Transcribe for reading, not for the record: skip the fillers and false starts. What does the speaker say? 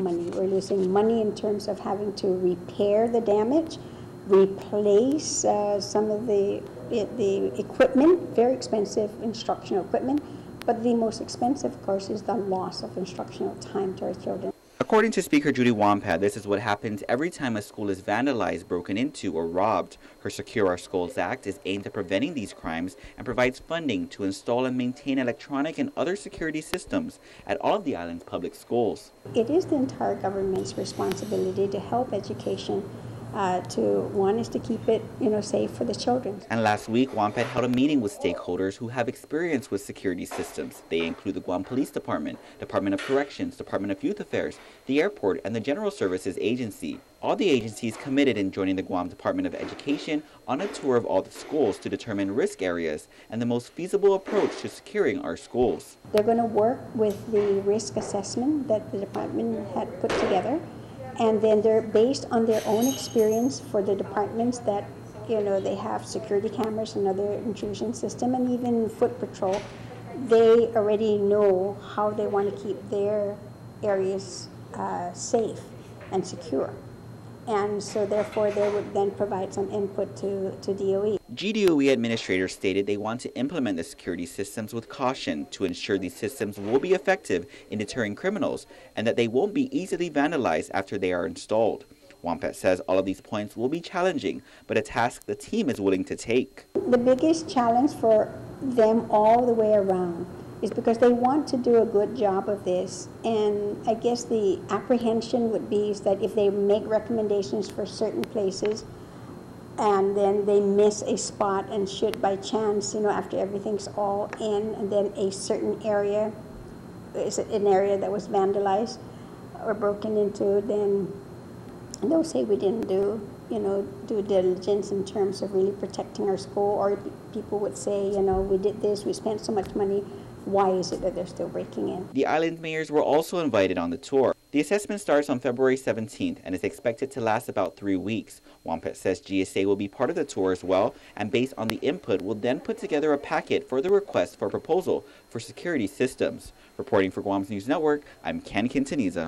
money. We're losing money in terms of having to repair the damage, replace some of the equipment, very expensive instructional equipment. But the most expensive, of course, is the loss of instructional time to our children. According to Speaker Judy Wampat, this is what happens every time a school is vandalized, broken into, or robbed. Her Secure Our Schools Act is aimed at preventing these crimes and provides funding to install and maintain electronic and other security systems at all of the island's public schools. It is the entire government's responsibility to help education. One is to keep it, safe for the children. And last week, Wampat held a meeting with stakeholders who have experience with security systems. They include the Guam Police Department, Department of Corrections, Department of Youth Affairs, the airport, and the General Services Agency. All the agencies committed in joining the Guam Department of Education on a tour of all the schools to determine risk areas and the most feasible approach to securing our schools. They're going to work with the risk assessment that the department had put together. And then they're based on their own experience for the departments that, they have security cameras and other intrusion system and even foot patrol. They already know how they want to keep their areas safe and secure. And so therefore they would then provide some input to DOE. GDOE administrators stated they want to implement the security systems with caution to ensure these systems will be effective in deterring criminals and that they won't be easily vandalized after they are installed. Wampat says all of these points will be challenging, but a task the team is willing to take. The biggest challenge for them all the way around is because they want to do a good job of this, and I guess the apprehension would be is that if they make recommendations for certain places and then they miss a spot and should by chance, after everything's all in, and then a certain area is an area that was vandalized or broken into, then they'll say we didn't do due diligence in terms of really protecting our school, or people would say, we did this, we spent so much money, why is it that they're still breaking in? The island mayors were also invited on the tour. The assessment starts on February 17th and is expected to last about 3 weeks. Wampat says GSA will be part of the tour as well, and based on the input will then put together a packet for the request for proposal for security systems. Reporting for Guam's News Network, I'm Ken Quintaniza.